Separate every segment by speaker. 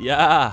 Speaker 1: Yeah,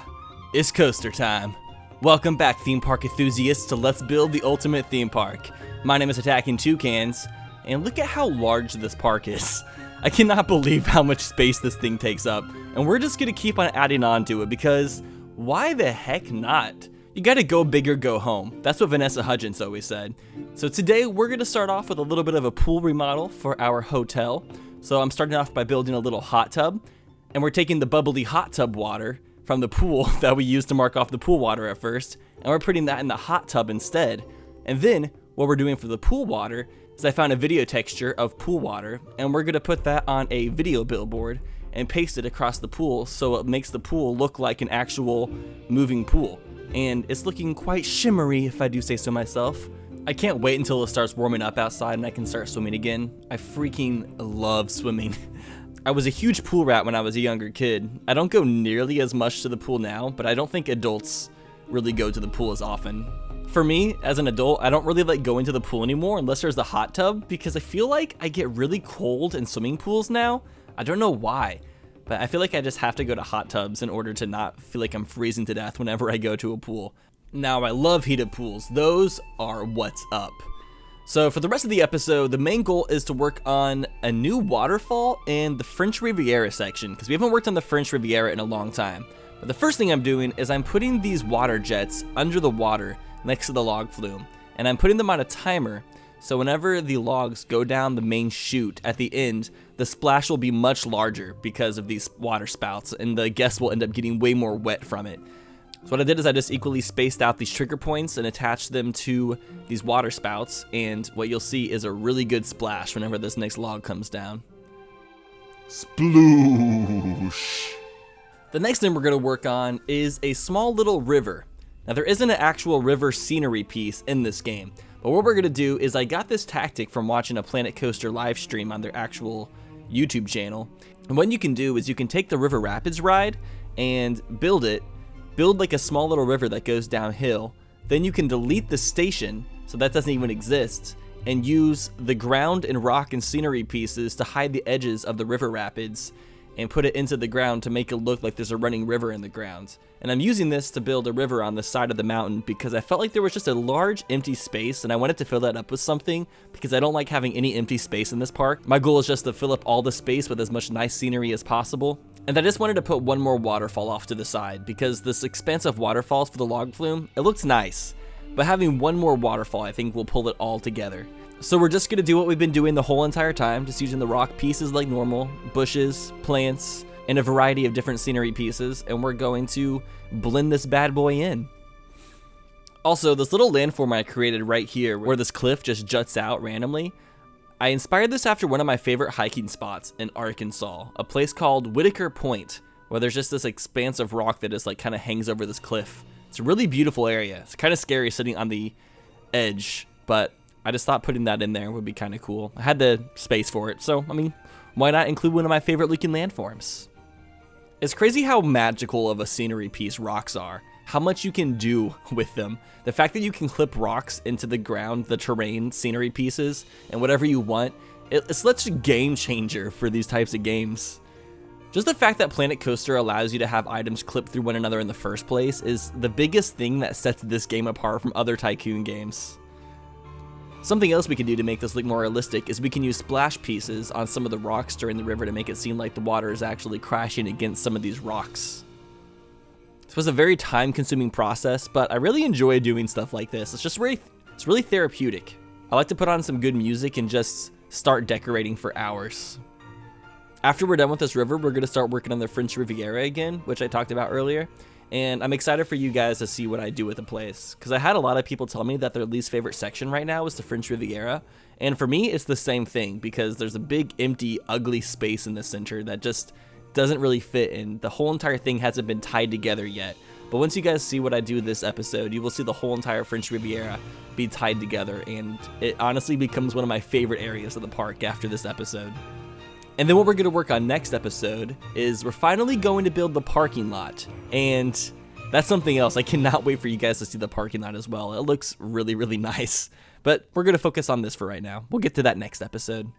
Speaker 1: it's coaster time. Welcome back, theme park enthusiasts, to Let's Build the Ultimate Theme Park. My name is Attacking Toucans, and look at how large this park is. I cannot believe how much space this thing takes up, and we're just gonna keep on adding on to it because why the heck not? You gotta go big or go home. That's what Vanessa Hudgens always said. So today we're gonna start off with a little bit of a pool remodel for our hotel. So I'm starting off by building a little hot tub, and we're taking the bubbly hot tub water from the pool that we used to mark off the pool water at first, and we're putting that in the hot tub instead. And then what we're doing for the pool water is I found a video texture of pool water, and we're gonna put that on a video billboard and paste it across the pool so it makes the pool look like an actual moving pool. And it's looking quite shimmery, if I do say so myself. I can't wait until it starts warming up outside and I can start swimming again. I freaking love swimming. I was a huge pool rat when I was a younger kid. I don't go nearly as much to the pool now, but I don't think adults really go to the pool as often. For me, as an adult, I don't really like going to the pool anymore unless there's a hot tub because I feel like I get really cold in swimming pools now. I don't know why, but I feel like I just have to go to hot tubs in order to not feel like I'm freezing to death whenever I go to a pool. Now, I love heated pools. Those are what's up. So for the rest of the episode, the main goal is to work on a new waterfall in the French Riviera section, because we haven't worked on the French Riviera in a long time. But the first thing I'm doing is I'm putting these water jets under the water next to the log flume, and I'm putting them on a timer, so whenever the logs go down the main chute at the end, the splash will be much larger because of these water spouts, and the guests will end up getting way more wet from it. So what I did is I just equally spaced out these trigger points and attached them to these water spouts, and what you'll see is a really good splash whenever this next log comes down. Sploosh! The next thing we're going to work on is a small little river. Now there isn't an actual river scenery piece in this game, but what we're going to do is I got this tactic from watching a Planet Coaster live stream on their actual YouTube channel. And what you can do is you can take the River Rapids ride and build like a small little river that goes downhill. Then you can delete the station, so that doesn't even exist, and use the ground and rock and scenery pieces to hide the edges of the river rapids and put it into the ground to make it look like there's a running river in the ground. And I'm using this to build a river on the side of the mountain because I felt like there was just a large empty space and I wanted to fill that up with something because I don't like having any empty space in this park. My goal is just to fill up all the space with as much nice scenery as possible. And I just wanted to put one more waterfall off to the side because this expansive waterfalls for the log flume, it looks nice. But having one more waterfall I think will pull it all together. So we're just going to do what we've been doing the whole entire time, just using the rock pieces like normal, bushes, plants, and a variety of different scenery pieces, and we're going to blend this bad boy in. Also, this little landform I created right here, where this cliff just juts out randomly, I inspired this after one of my favorite hiking spots in Arkansas, a place called Whitaker Point, where there's just this expanse of rock that just like kind of hangs over this cliff. It's a really beautiful area. It's kind of scary sitting on the edge, but I just thought putting that in there would be kind of cool. I had the space for it, so I mean, why not include one of my favorite looking landforms? It's crazy how magical of a scenery piece rocks are, how much you can do with them. The fact that you can clip rocks into the ground, the terrain, scenery pieces, and whatever you want, it's such a game changer for these types of games. Just the fact that Planet Coaster allows you to have items clip through one another in the first place is the biggest thing that sets this game apart from other Tycoon games. Something else we can do to make this look more realistic is we can use splash pieces on some of the rocks during the river to make it seem like the water is actually crashing against some of these rocks. This was a very time-consuming process, but I really enjoy doing stuff like this. It's really therapeutic. I like to put on some good music and just start decorating for hours. After we're done with this river, we're going to start working on the French Riviera again, which I talked about earlier. And I'm excited for you guys to see what I do with the place, because I had a lot of people tell me that their least favorite section right now is the French Riviera, and for me it's the same thing because there's a big empty ugly space in the center that just doesn't really fit, and the whole entire thing hasn't been tied together yet. But once you guys see what I do this episode, you will see the whole entire French Riviera be tied together, and it honestly becomes one of my favorite areas of the park after this episode. And then what we're going to work on next episode is we're finally going to build the parking lot. And that's something else. I cannot wait for you guys to see the parking lot as well. It looks really, really nice. But we're going to focus on this for right now. We'll get to that next episode.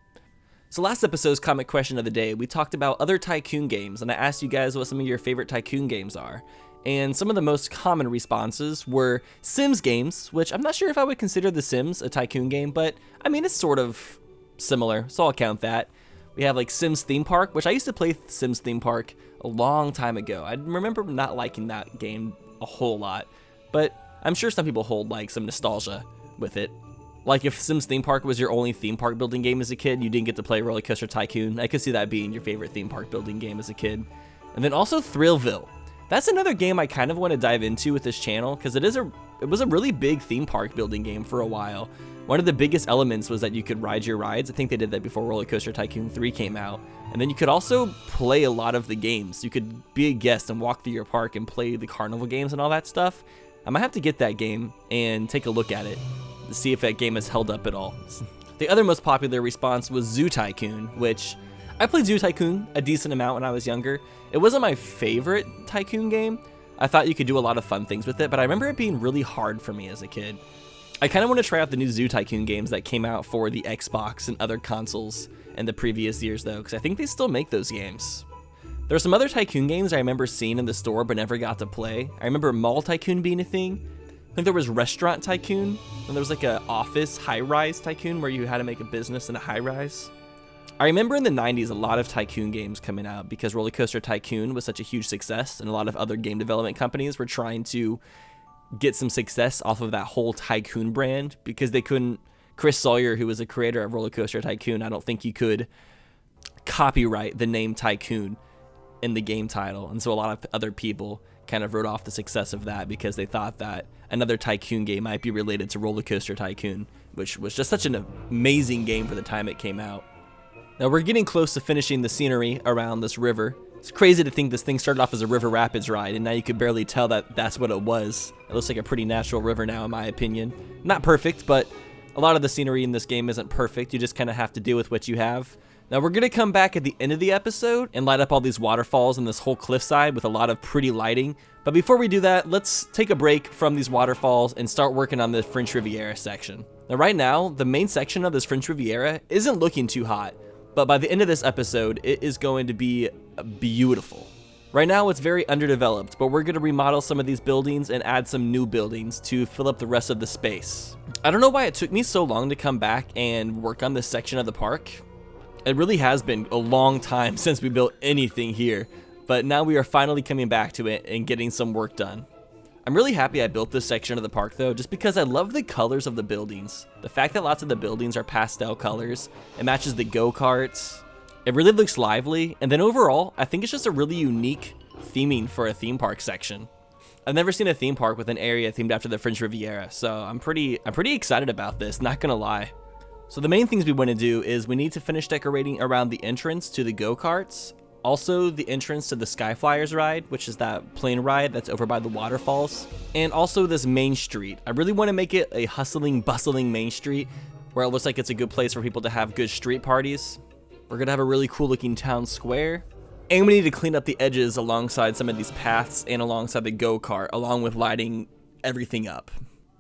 Speaker 1: So last episode's comment question of the day, we talked about other Tycoon games, and I asked you guys what some of your favorite Tycoon games are. And some of the most common responses were Sims games, which I'm not sure if I would consider The Sims a Tycoon game, but I mean, it's sort of similar, so I'll count that. We have like Sims Theme Park, which I used to play Sims Theme Park a long time ago. I remember not liking that game a whole lot, but I'm sure some people hold like some nostalgia with it. Like if Sims Theme Park was your only theme park building game as a kid, you didn't get to play Roller Coaster Tycoon, I could see that being your favorite theme park building game as a kid. And then also Thrillville. That's another game I kind of want to dive into with this channel because it was a really big theme park building game for a while. One of the biggest elements was that you could ride your rides. I think they did that before Roller Coaster Tycoon 3 came out. And then you could also play a lot of the games. You could be a guest and walk through your park and play the carnival games and all that stuff. I might have to get that game and take a look at it to see if that game has held up at all. The other most popular response was Zoo Tycoon, which I played Zoo Tycoon a decent amount when I was younger. It wasn't my favorite Tycoon game. I thought you could do a lot of fun things with it, but I remember it being really hard for me as a kid. I kind of want to try out the new Zoo Tycoon games that came out for the Xbox and other consoles in the previous years though, because I think they still make those games. There are some other Tycoon games I remember seeing in the store but never got to play. I remember Mall Tycoon being a thing. I think there was Restaurant Tycoon, and there was like a office high-rise Tycoon where you had to make a business in a high-rise. I remember in the 90s a lot of Tycoon games coming out because Roller Coaster Tycoon was such a huge success, and a lot of other game development companies were trying to get some success off of that whole Tycoon brand because they couldn't. Chris Sawyer, who was the creator of Roller Coaster Tycoon, I don't think you could copyright the name Tycoon in the game title, and so a lot of other people kind of wrote off the success of that because they thought that another Tycoon game might be related to Roller Coaster Tycoon, which was just such an amazing game for the time it came out. Now we're getting close to finishing the scenery around this river. It's crazy to think this thing started off as a river rapids ride, and now you could barely tell that that's what it was. It looks like a pretty natural river now, in my opinion. Not perfect, but a lot of the scenery in this game isn't perfect. You just kind of have to deal with what you have. Now we're going to come back at the end of the episode and light up all these waterfalls and this whole cliffside with a lot of pretty lighting. But before we do that, let's take a break from these waterfalls and start working on the French Riviera section. Now right now, the main section of this French Riviera isn't looking too hot, but by the end of this episode, it is going to be beautiful. Right now, it's very underdeveloped, but we're going to remodel some of these buildings and add some new buildings to fill up the rest of the space. I don't know why it took me so long to come back and work on this section of the park. It really has been a long time since we built anything here, but now we are finally coming back to it and getting some work done. I'm really happy I built this section of the park though, just because I love the colors of the buildings. The fact that lots of the buildings are pastel colors, it matches the go-karts, it really looks lively, and then overall, I think it's just a really unique theming for a theme park section. I've never seen a theme park with an area themed after the French Riviera, so I'm pretty excited about this, not gonna lie. So the main things we want to do is we need to finish decorating around the entrance to the go-karts, also the entrance to the Skyflyers ride, which is that plane ride that's over by the waterfalls, and also this main street. I really want to make it a hustling, bustling main street where it looks like it's a good place for people to have good street parties. We're going to have a really cool looking town square, and we need to clean up the edges alongside some of these paths and alongside the go-kart, along with lighting everything up.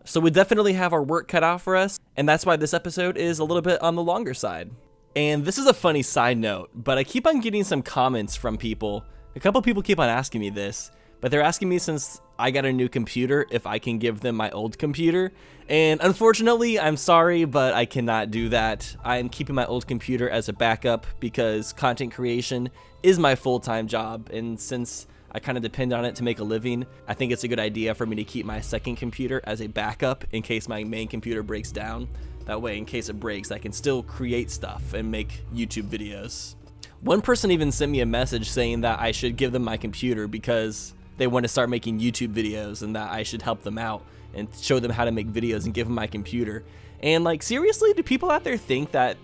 Speaker 1: So we definitely have our work cut out for us, and that's why this episode is a little bit on the longer side. And this is a funny side note, but I keep on getting some comments from people. A couple people keep on asking me this, but they're asking me since I got a new computer if I can give them my old computer. And unfortunately, I'm sorry, but I cannot do that. I'm keeping my old computer as a backup because content creation is my full-time job, and since I kind of depend on it to make a living, I think it's a good idea for me to keep my second computer as a backup in case my main computer breaks down. That way, in case it breaks, I can still create stuff and make YouTube videos. One person even sent me a message saying that I should give them my computer because they want to start making YouTube videos and that I should help them out and show them how to make videos and give them my computer. And like, seriously, do people out there think that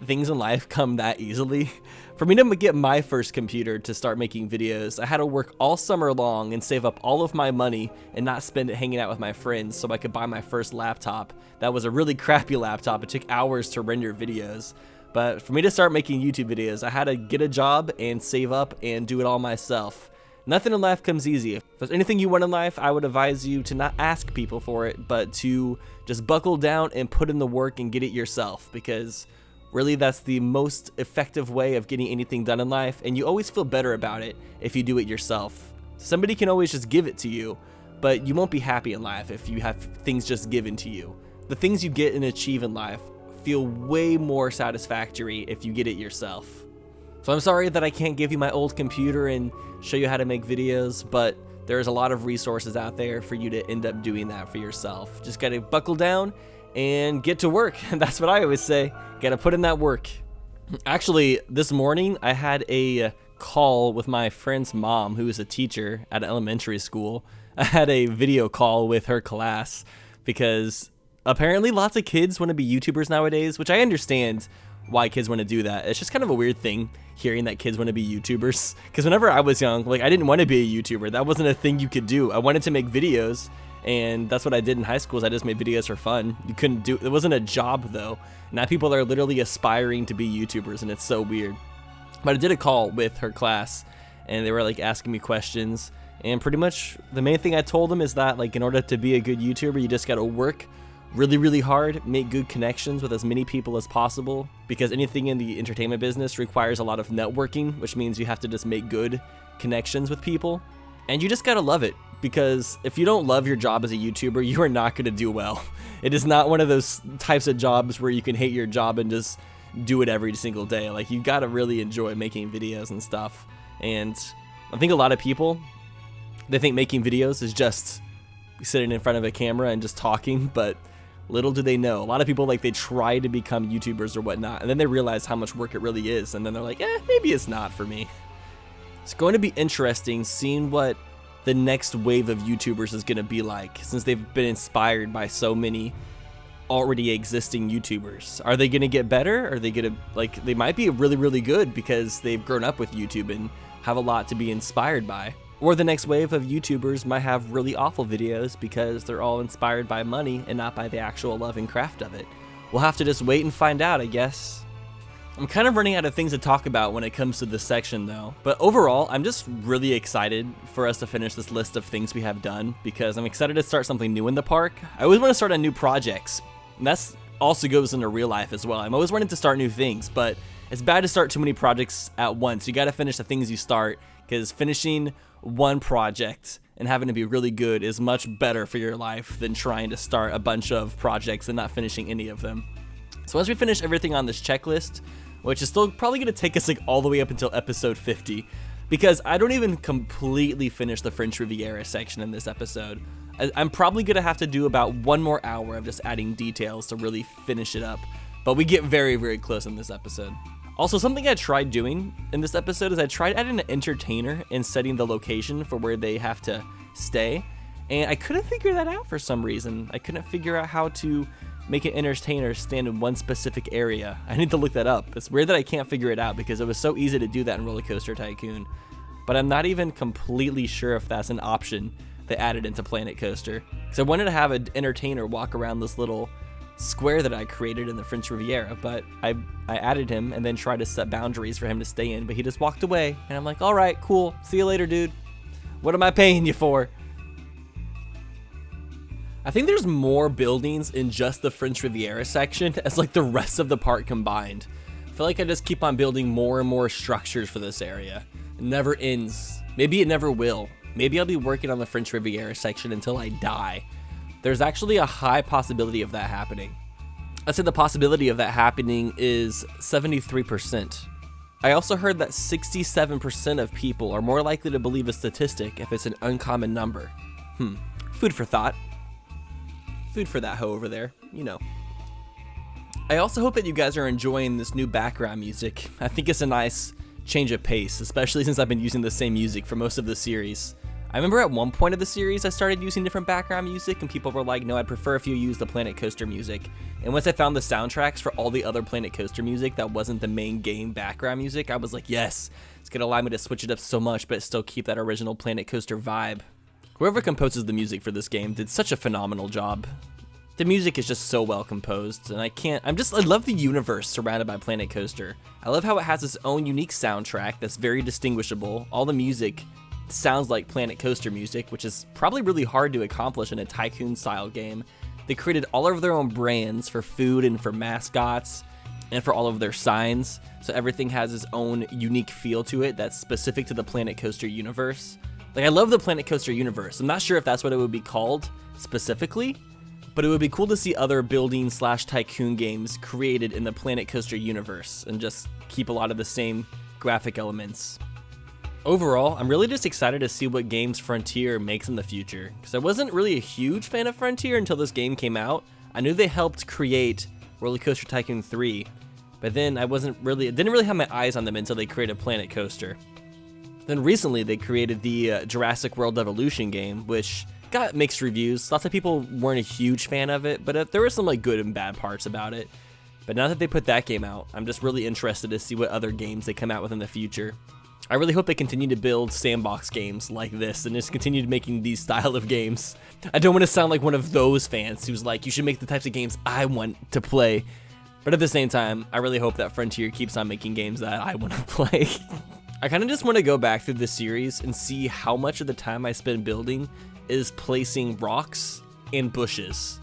Speaker 1: things in life come that easily? For me to get my first computer to start making videos, I had to work all summer long and save up all of my money and not spend it hanging out with my friends so I could buy my first laptop. That was a really crappy laptop. It took hours to render videos. But for me to start making YouTube videos, I had to get a job and save up and do it all myself. Nothing in life comes easy. If there's anything you want in life, I would advise you to not ask people for it, but to just buckle down and put in the work and get it yourself, because Really, that's the most effective way of getting anything done in life, and you always feel better about it if you do it yourself. Somebody can always just give it to you, but you won't be happy in life if you have things just given to you. The things you get and achieve in life feel way more satisfactory if you get it yourself. So I'm sorry that I can't give you my old computer and show you how to make videos, but there's a lot of resources out there for you to end up doing that for yourself. Just gotta buckle down and get to work. That's what I always say. Gotta put in that work. Actually, this morning I had a call with my friend's mom, who is a teacher at an elementary school. I had a video call with her class because apparently lots of kids want to be YouTubers nowadays, which I understand why kids want to do that. It's just kind of a weird thing hearing that kids want to be YouTubers, because whenever I was young, like, I didn't want to be a YouTuber. That wasn't a thing you could do. I wanted to make videos, and that's what I did in high school. Is I just made videos for fun. You couldn't do it. Wasn't a job though. Now people are literally aspiring to be YouTubers, and it's so weird. But I did a call with her class, and they were like asking me questions, and pretty much the main thing I told them is that, like, in order to be a good YouTuber, you just got to work really, really hard, make good connections with as many people as possible, because anything in the entertainment business requires a lot of networking, which means you have to just make good connections with people. And you just gotta love it, because if you don't love your job as a YouTuber, you are not gonna do well. It is not one of those types of jobs where you can hate your job and just do it every single day. Like, you gotta really enjoy making videos and stuff. And I think a lot of people, they think making videos is just sitting in front of a camera and just talking, but little do they know, a lot of people, like, they try to become YouTubers or whatnot, and then they realize how much work it really is, and then they're like, maybe it's not for me. It's going to be interesting seeing what the next wave of YouTubers is going to be like, since they've been inspired by so many already existing YouTubers. Are they going to get better? Are they going to, like, they might be really, really good because they've grown up with YouTube and have a lot to be inspired by. Or the next wave of YouTubers might have really awful videos because they're all inspired by money and not by the actual love and craft of it. We'll have to just wait and find out, I guess. I'm kind of running out of things to talk about when it comes to this section though, but overall, I'm just really excited for us to finish this list of things we have done, because I'm excited to start something new in the park. I always want to start on new projects, and that's also goes into real life as well. I'm always wanting to start new things, but it's bad to start too many projects at once. You got to finish the things you start, because finishing one project and having to be really good is much better for your life than trying to start a bunch of projects and not finishing any of them. So once we finish everything on this checklist, which is still probably going to take us like all the way up until episode 50, because I don't even completely finish the French Riviera section in this episode. I'm probably going to have to do about 1 more hour of just adding details to really finish it up, but we get very, very close in this episode. Also, something I tried doing in this episode is I tried adding an entertainer and setting the location for where they have to stay, and I couldn't figure that out for some reason. I couldn't figure out how to make an entertainer stand in one specific area. I need to look that up. It's weird that I can't figure it out because it was so easy to do that in Roller Coaster Tycoon, but I'm not even completely sure if that's an option they added into Planet Coaster, because I wanted to have an entertainer walk around this little square that I created in the French Riviera, but I added him and then tried to set boundaries for him to stay in, but he just walked away, and I'm like, all right, cool, see you later, dude. What am I paying you for? I think there's more buildings in just the French Riviera section as like the rest of the park combined. I feel like I just keep on building more and more structures for this area. It never ends. Maybe it never will. Maybe I'll be working on the French Riviera section until I die. There's actually a high possibility of that happening. I'd say the possibility of that happening is 73%. I also heard that 67% of people are more likely to believe a statistic if it's an uncommon number. Food for thought. Food for that hoe over there, you know. I also hope that you guys are enjoying this new background music. I think it's a nice change of pace, especially since I've been using the same music for most of the series. I remember at one point of the series I started using different background music and people were like, no, I'd prefer if you use the Planet Coaster music. And once I found the soundtracks for all the other Planet Coaster music that wasn't the main game background music, I was like, yes, it's gonna allow me to switch it up so much but still keep that original Planet Coaster vibe. Whoever composes the music for this game did such a phenomenal job. The music is just so well composed, and I love the universe surrounded by Planet Coaster. I love how it has its own unique soundtrack that's very distinguishable. All the music sounds like Planet Coaster music, which is probably really hard to accomplish in a Tycoon style game. They created all of their own brands for food and for mascots. and for all of their signs. So everything has its own unique feel to it that's specific to the Planet Coaster universe. Like, I love the Planet Coaster universe. I'm not sure if that's what it would be called specifically, but it would be cool to see other building / tycoon games created in the Planet Coaster universe and just keep a lot of the same graphic elements. Overall, I'm really just excited to see what games Frontier makes in the future, because I wasn't really a huge fan of Frontier until this game came out. I knew they helped create Roller Coaster Tycoon 3, but then I didn't really have my eyes on them until they created Planet Coaster. Then recently they created the Jurassic World Evolution game, which got mixed reviews. Lots of people weren't a huge fan of it, but there were some like good and bad parts about it. But now that they put that game out, I'm just really interested to see what other games they come out with in the future. I really hope they continue to build sandbox games like this and just continue making these style of games. I don't want to sound like one of those fans who's like, you should make the types of games I want to play. But at the same time, I really hope that Frontier keeps on making games that I want to play. I kind of just want to go back through this series and see how much of the time I spend building is placing rocks and bushes.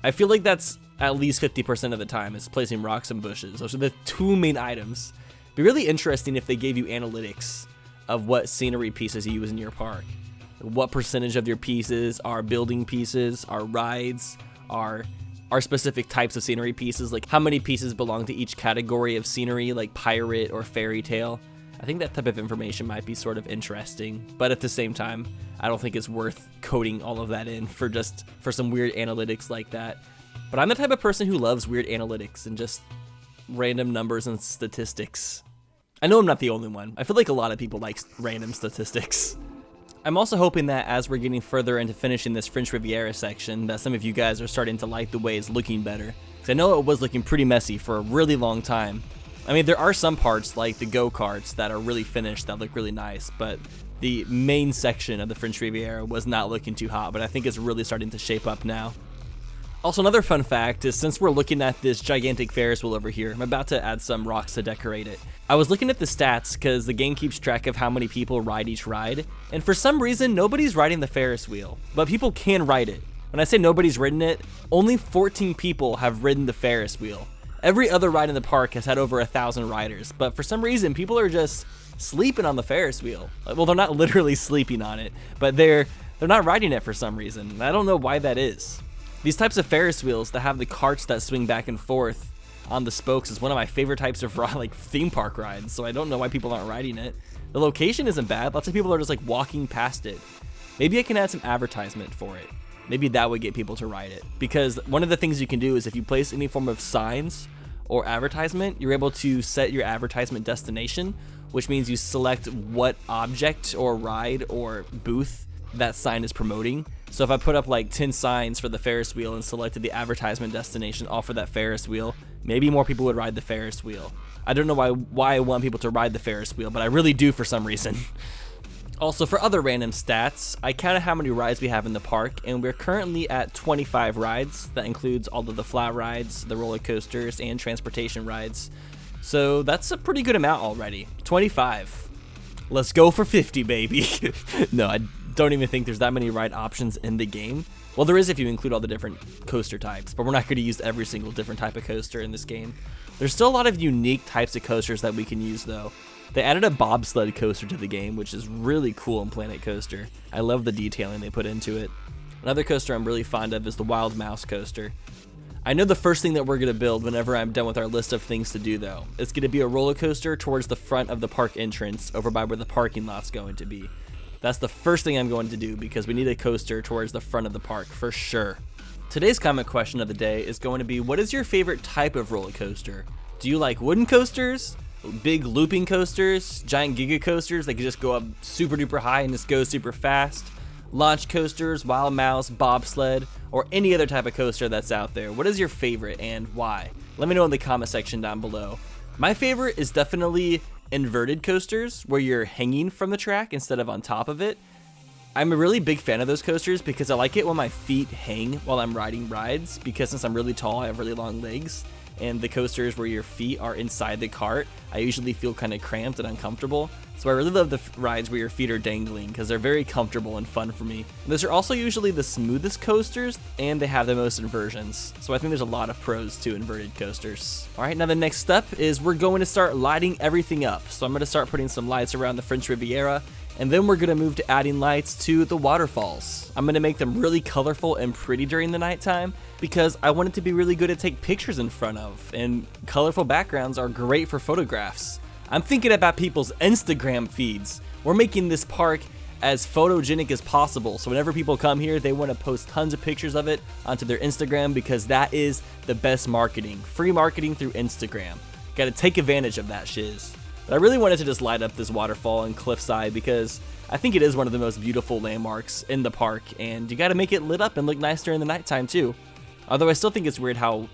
Speaker 1: I feel like that's at least 50% of the time is placing rocks and bushes. Those are the two main items. It'd be really interesting if they gave you analytics of what scenery pieces you use in your park. What percentage of your pieces are building pieces, are rides, are specific types of scenery pieces, like how many pieces belong to each category of scenery, like pirate or fairy tale. I think that type of information might be sort of interesting, but at the same time, I don't think it's worth coding all of that in for some weird analytics like that. But I'm the type of person who loves weird analytics and just random numbers and statistics. I know I'm not the only one. I feel like a lot of people like random statistics. I'm also hoping that as we're getting further into finishing this French Riviera section, that some of you guys are starting to like the way it's looking better. Because I know it was looking pretty messy for a really long time. I mean, there are some parts like the go-karts that are really finished that look really nice, but the main section of the French Riviera was not looking too hot, but I think it's really starting to shape up now. Also, another fun fact is since we're looking at this gigantic Ferris wheel over here, I'm about to add some rocks to decorate it. I was looking at the stats because the game keeps track of how many people ride each ride, and for some reason, nobody's riding the Ferris wheel, but people can ride it. When I say nobody's ridden it, only 14 people have ridden the Ferris wheel. Every other ride in the park has had over 1,000 riders, but for some reason, people are just sleeping on the Ferris wheel. Well, they're not literally sleeping on it, but they're not riding it for some reason. I don't know why that is. These types of Ferris wheels that have the carts that swing back and forth on the spokes is one of my favorite types of like theme park rides, so I don't know why people aren't riding it. The location isn't bad. Lots of people are just like walking past it. Maybe I can add some advertisement for it. Maybe that would get people to ride it, because one of the things you can do is if you place any form of signs or advertisement, you're able to set your advertisement destination, which means you select what object or ride or booth that sign is promoting. So if I put up like 10 signs for the Ferris wheel and selected the advertisement destination all for that Ferris wheel, maybe more people would ride the Ferris wheel. I don't know why I want people to ride the Ferris wheel, but I really do for some reason. Also, for other random stats, I counted how many rides we have in the park, and we're currently at 25 rides. That includes all of the flat rides, the roller coasters, and transportation rides. So that's a pretty good amount already. 25. Let's go for 50, baby. No, I don't even think there's that many ride options in the game. Well, there is if you include all the different coaster types, but we're not going to use every single different type of coaster in this game. There's still a lot of unique types of coasters that we can use, though. They added a bobsled coaster to the game, which is really cool in Planet Coaster. I love the detailing they put into it. Another coaster I'm really fond of is the Wild Mouse coaster. I know the first thing that we're going to build whenever I'm done with our list of things to do, though. It's going to be a roller coaster towards the front of the park entrance, over by where the parking lot's going to be. That's the first thing I'm going to do, because we need a coaster towards the front of the park, for sure. Today's comment question of the day is going to be, what is your favorite type of roller coaster? Do you like wooden coasters? Big looping coasters, giant giga coasters that can just go up super duper high and just go super fast, launch coasters, Wild Mouse, bobsled, or any other type of coaster that's out there? What is your favorite and why? Let me know in the comment section down below. My favorite is definitely inverted coasters where you're hanging from the track instead of on top of it. I'm a really big fan of those coasters because I like it when my feet hang while I'm riding rides, because since I'm really tall, I have really long legs. and the coasters where your feet are inside the cart, I usually feel kind of cramped and uncomfortable. So I really love the rides where your feet are dangling because they're very comfortable and fun for me. And those are also usually the smoothest coasters, and they have the most inversions. So I think there's a lot of pros to inverted coasters. All right, now the next step is we're going to start lighting everything up. So I'm going to start putting some lights around the French Riviera, and then we're going to move to adding lights to the waterfalls. I'm going to make them really colorful and pretty during the nighttime because I want it to be really good to take pictures in front of, and colorful backgrounds are great for photographs. I'm thinking about people's Instagram feeds. We're making this park as photogenic as possible, so whenever people come here, they want to post tons of pictures of it onto their Instagram because that is the best marketing. Free marketing through Instagram. Gotta take advantage of that shiz. But I really wanted to just light up this waterfall and cliffside because I think it is one of the most beautiful landmarks in the park, and you gotta make it lit up and look nice during the nighttime too. Although I still think it's weird how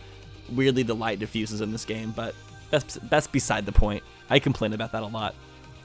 Speaker 1: weirdly the light diffuses in this game, but that's beside the point. I complain about that a lot.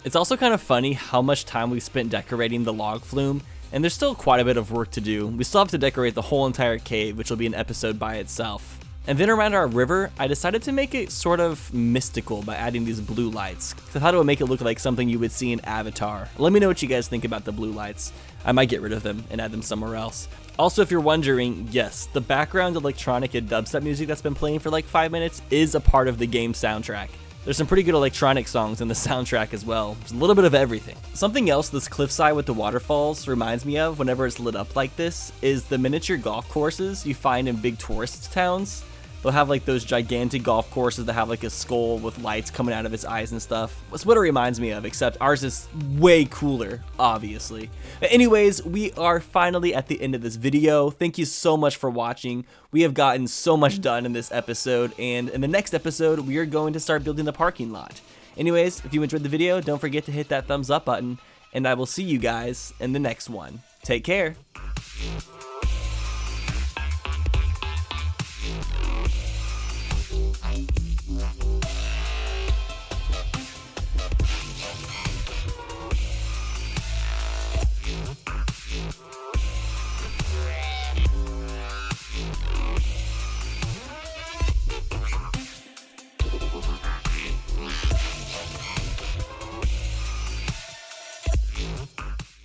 Speaker 1: It's also kind of funny how much time we've spent decorating the log flume, and there's still quite a bit of work to do. We still have to decorate the whole entire cave, which will be an episode by itself. And then around our river, I decided to make it sort of mystical by adding these blue lights. I thought it would make it look like something you would see in Avatar. Let me know what you guys think about the blue lights. I might get rid of them and add them somewhere else. Also, if you're wondering, yes, the background electronic and dubstep music that's been playing for like 5 minutes is a part of the game soundtrack. There's some pretty good electronic songs in the soundtrack as well. There's a little bit of everything. Something else this cliffside with the waterfalls reminds me of whenever it's lit up like this is the miniature golf courses you find in big tourist towns. They'll have like those gigantic golf courses that have like a skull with lights coming out of its eyes and stuff. That's what it reminds me of, except ours is way cooler, obviously. But anyways, we are finally at the end of this video. Thank you so much for watching. We have gotten so much done in this episode, and in the next episode, we are going to start building the parking lot. Anyways, if you enjoyed the video, don't forget to hit that thumbs up button, and I will see you guys in the next one. Take care.